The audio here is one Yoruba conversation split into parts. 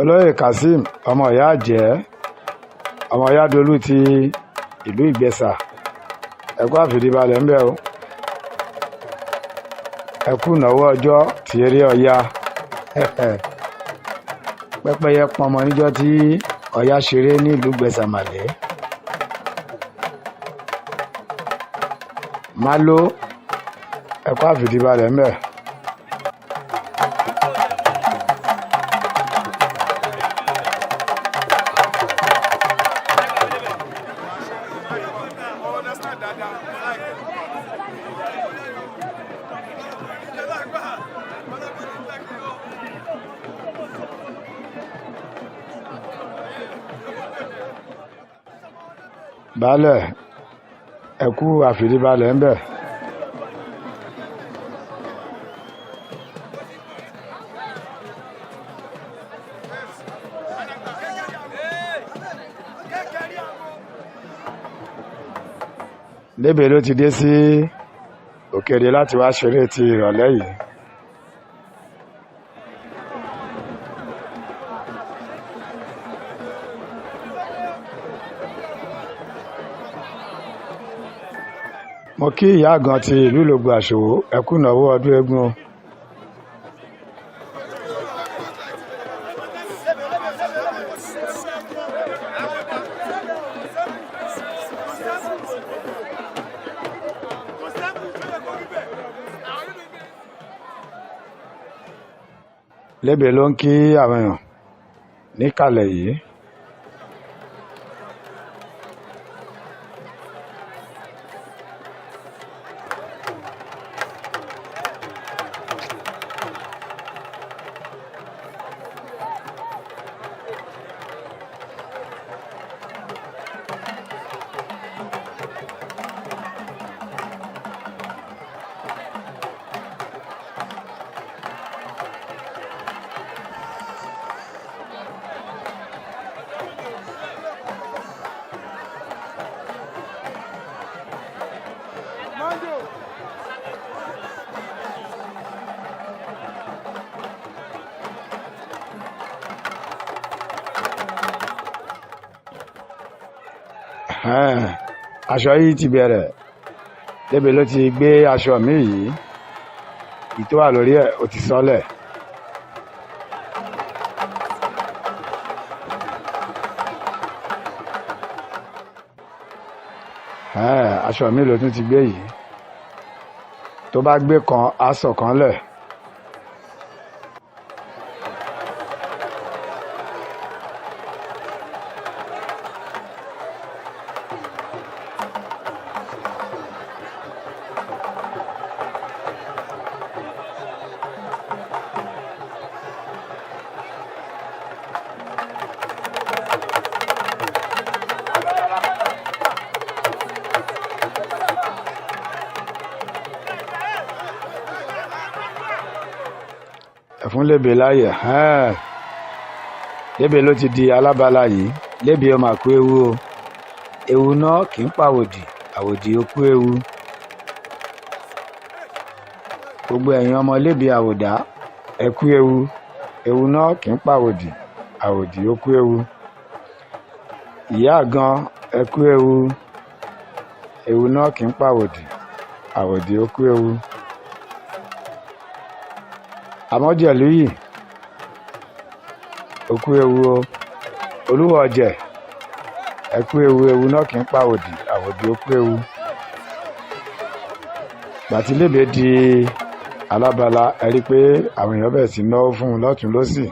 olóyè Kazeem ọmọ ìyá àjẹ́ ọmọ ìyá dolú ti ìlú Ìgbẹ̀sà ẹkú àfìdíbalẹ̀ ń bẹ̀ o ẹkú ìnáwó ọjọ́ tí eré Ọya pẹ́pẹ́yẹ pọnmọ níjọ́ tí Ọya ṣeré ní ìlú Ìgbẹ̀sà màlẹ́ Malo ẹkú àfìdíbalẹ̀ ń bẹ̀. Baálẹ̀ ẹkú àfìdíbalẹ̀ ń bẹ̀. Lébè ló ti dé sí Òkèrè láti wá ṣeré ti ìrọ̀lẹ́ yìí. Mo kí ìyá àgàn ti ìlú Ìlógbò Àṣòwò ẹkú ìnáwó ọdún eégún. Lébè ló ń kí àwọn èèyàn níkàlẹ̀ yìí. Aṣọ yìí ti bẹ̀rẹ̀ Lébè ló ti gbé aṣọ mi yìí ìtò wà lórí ẹ̀ ó ti sọ́lẹ̀. Aṣọ mi ló tún ti gbé yìí tó bá gbé kan á sọ̀kan lẹ̀. Ẹ̀fún Lébè láyè Lébè ló ti di alábala yìí. Lébè ọmọ àkú ewu o ewu náà kì í pàwòdì àwòdì okú ewu. Gbogbo ẹ̀yin ọmọ Lébè àwòdá ẹkú ewu ewu náà kì í pàwòdì àwòdì okú ewu. Ìyá àgàn ẹkú ewu ewu náà kì í pàwòdì àwòdì okú ewu. Àmọ́jẹ̀lú yìí okú ewu o Olúwa ọ̀jẹ̀ ẹkú ewu ewu náà kì í pàwòdì àwòdì okú ewu. Gbàtí Lébè di alábala ẹ rí pé àwọn èèyàn bẹ̀rẹ̀ sí náwó fún un lọ́tún lósì.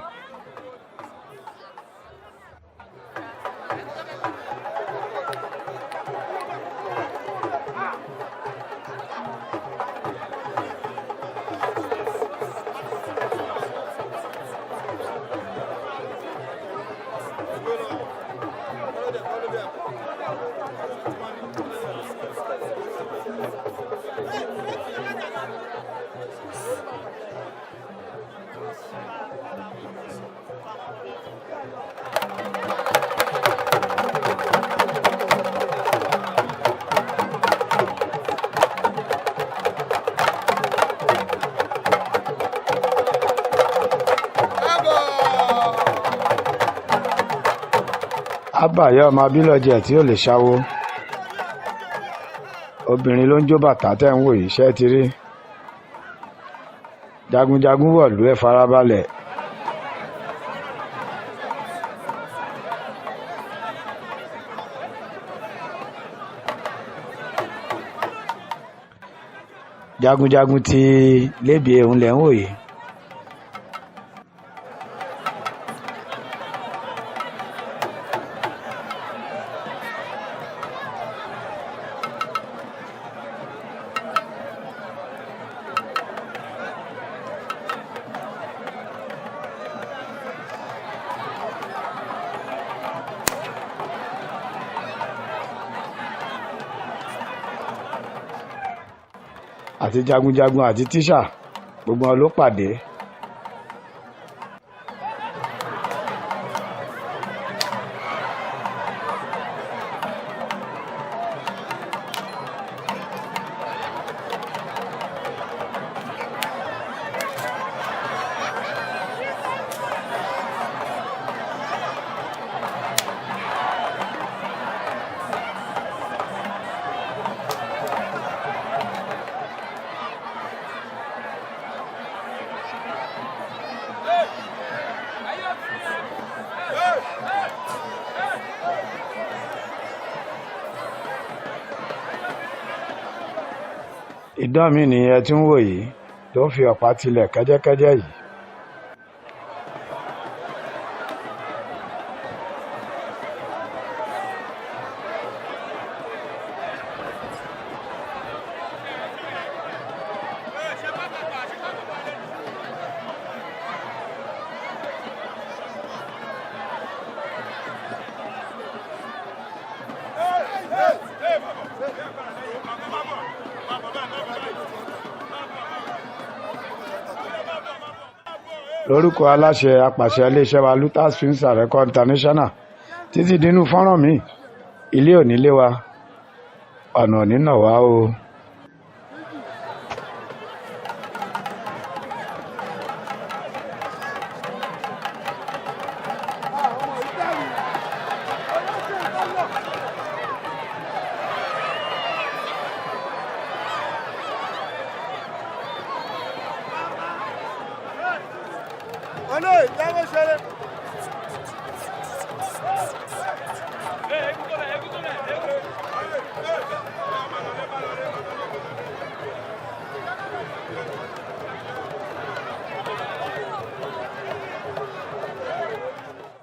àbáyọ ọmọ abílọ̀jẹ̀ tí ò lè ṣáwó obìnrin ló ń jó bàtà tẹ́ ń wò yìí ṣẹ́ ti rí jagunjagun wọ̀lú ẹ̀ farabalẹ̀. jagunjagun ti lébi ehun lẹ́ ń wò yìí. àti jagunjagun àti tíṣà gbogbo wọn ló pàdé. ìdán mi nìyẹn tí ń wò yìí tó ń fi ọ̀pá tilẹ̀ kẹ́jẹ́kẹ́jẹ́ yìí. lórúkọ aláṣẹ apàṣẹ iléeṣẹ́ wa Lutas Films and Record International títí dínú fọ́nrán mi ilé ò ní lé wa ọ̀nà ò ní nà wá o.